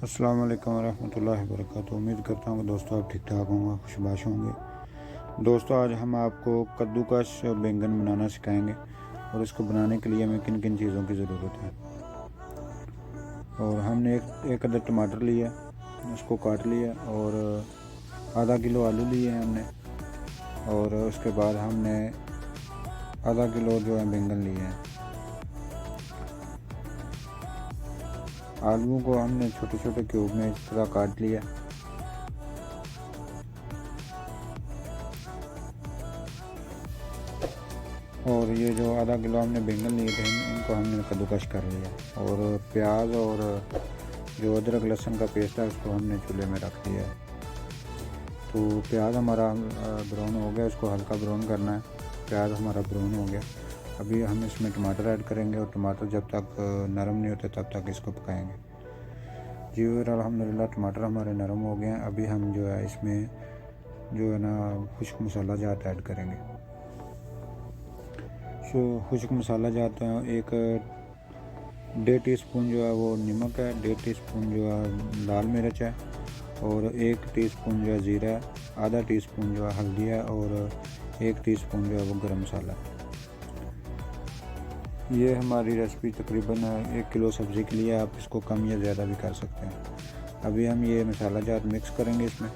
अस्सलाम वालेकुम रहमतुल्लाहि व बरकातुहू। उम्मीद करता हूँ कि दोस्तों आप ठीक ठाक होंगे, खुशबाश होंगे। दोस्तों आज हम आपको कद्दूकस बैंगन बनाना सिखाएंगे और इसको बनाने के लिए हमें किन किन चीज़ों की ज़रूरत है। और हमने एक अदर टमाटर लिया, उसको काट लिया, और आधा किलो आलू लिए हैं हमने, और उसके बाद हमने आधा किलो जो है बैंगन लिए हैं। आलूओं को हमने छोटे छोटे क्यूब में इस तरह काट लिया। और ये जो आधा किलो हमने बैंगन लिए थे इनको हमने कद्दूकस कर लिया। और प्याज और जो अदरक लहसुन का पेस्ट है उसको हमने चूल्हे में रख दिया। तो प्याज हमारा ब्राउन हो गया, उसको हल्का ब्राउन करना है। प्याज हमारा ब्राउन हो गया। अभी हम इसमें टमाटर ऐड करेंगे और टमाटर जब तक नरम नहीं होते तब तक इसको पकाएंगे। जी अल्हम्दुलिल्लाह टमाटर हमारे नरम हो गए हैं। अभी हम जो है इसमें जो है ना खुश्क मसाला जात ऐड करेंगे। खुश्क मसाला जात एक 1.5 टीस्पून जो है वो नमक है, 1.5 टीस्पून जो है लाल मिर्च है, और 1 टीस्पून जो है ज़ीरा है, आधा टीस्पून जो है हल्दी है, और 1 टीस्पून जो है वो गरम मसाला है। ये हमारी रेसिपी तकरीबन 1 किलो सब्ज़ी के लिए, आप इसको कम या ज़्यादा भी कर सकते हैं। अभी हम ये मसाला जात मिक्स करेंगे इसमें,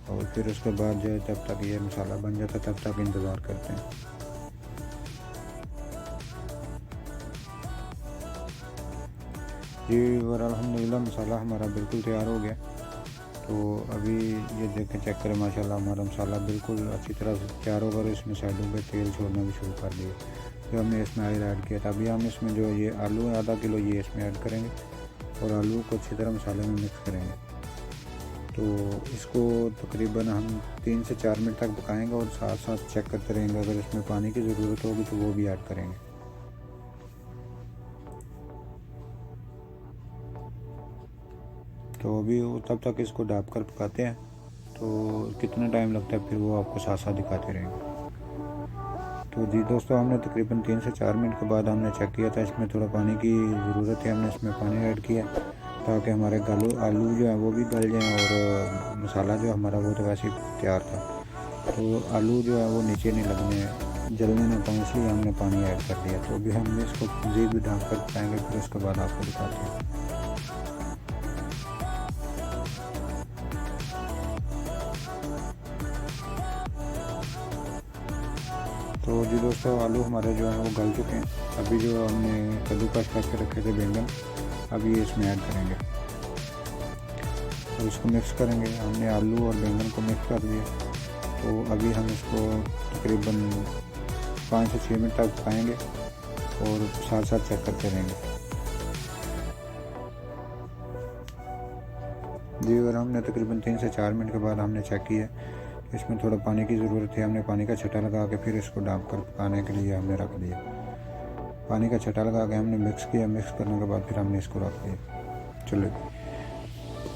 और फिर उसके बाद जो है जब तक ये मसाला बन जाता तब तक इंतज़ार करते हैं। जी और अल्हम्दुलिल्लाह मसाला हमारा बिल्कुल तैयार हो गया। तो अभी ये देखें, चेक करें, माशाल्लाह हमारा मसाला बिल्कुल अच्छी तरह से तैयार होगा। और इसमें साइडों पे तेल छोड़ना भी शुरू कर दिया जो हमने इसमें ऑयल ऐड किया था। अभी हम इसमें जो ये आलू है आधा किलो ये इसमें ऐड करेंगे और आलू को अच्छी तरह मसाले में मिक्स करेंगे। तो इसको तकरीबन हम 3 से 4 मिनट तक पकाएंगे और साथ साथ चेक करते रहेंगे। अगर इसमें पानी की ज़रूरत होगी तो वो भी ऐड करेंगे। तो अभी तब तक इसको ढक कर पकाते हैं। तो कितना टाइम लगता है फिर वो आपको साथ साथ दिखाते रहेंगे। तो जी दोस्तों हमने तकरीबन 3 से 4 मिनट के बाद हमने चेक किया था, इसमें थोड़ा पानी की ज़रूरत है। हमने इसमें पानी ऐड किया ताकि हमारे आलू जो है वो भी गल जाएँ, और मसाला जो हमारा वो तो वैसे ही तैयार था। तो आलू जो है वो नीचे नहीं लगने, जलने ना पाए, इसलिए हमने पानी ऐड कर दिया। तो अभी हम इसको मज़ीद भी ढक कर पकाएँगे, फिर उसके बाद आपको दिखाते हैं। तो जी दोस्तों आलू हमारे जो है वो गल चुके हैं। अभी जो हमने कद्दूकस करके रखे थे बैंगन, अभी ये इसमें ऐड करेंगे और इसको मिक्स करेंगे। हमने आलू और बैंगन को मिक्स कर दिया। तो अभी हम इसको तकरीबन 5 से 6 मिनट तक पकाएंगे और साथ साथ चेक करते रहेंगे। जी और हमने तकरीबन 3 से 4 मिनट के बाद हमने चेक किया, इसमें थोड़ा पानी की ज़रूरत है। हमने पानी का छटा लगा के फिर इसको ढक कर पकाने के लिए हमने रख दिया। पानी का छटा लगा के हमने मिक्स किया। मिक्स करने के बाद फिर हमने इसको रख दिया, चलो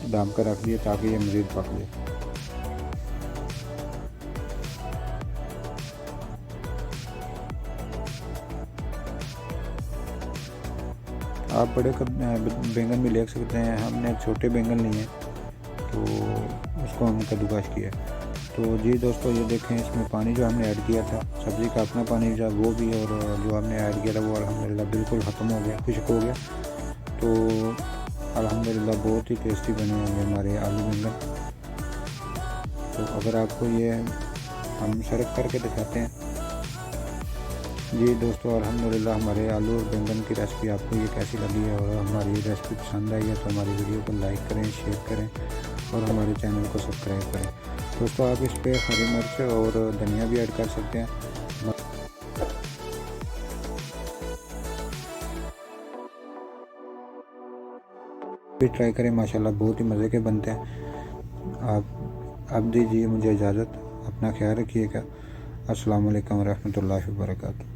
ढक कर रख दिया ताकि ये मज़ीद पक जाए। आप बड़े बैंगन भी ले सकते हैं, हमने छोटे बैंगन लिए हैं तो उसको हमने कद्दूकस किया। तो जी दोस्तों ये देखें, इसमें पानी जो हमने ऐड किया था, सब्ज़ी का अपना पानी जो वो भी, और जो हमने ऐड किया था वो अल्हम्दुलिल्लाह बिल्कुल ख़त्म हो गया, खुश्क हो गया। तो अल्हम्दुलिल्लाह बहुत ही टेस्टी बने होंगे हमारे आलू बैंगन। तो अगर आपको ये हम सर्व करके दिखाते हैं। जी दोस्तों अल्हम्दुलिल्लाह हमारे आलू और बैंगन की रेसिपी आपको ये कैसी लगी है, और हमारी रेसिपी पसंद आई है तो हमारी वीडियो को लाइक करें, शेयर करें और हमारे चैनल को सब्सक्राइब करें। दोस्तों आप इस पर हरी मिर्च और धनिया भी ऐड कर सकते हैं। भी ट्राई करें, माशाल्लाह बहुत ही मज़े के बनते हैं। आप दीजिए मुझे इजाज़त, अपना ख्याल रखिएगा। अस्सलाम वालेकुम रहमतुल्लाहि व बरकातुहू।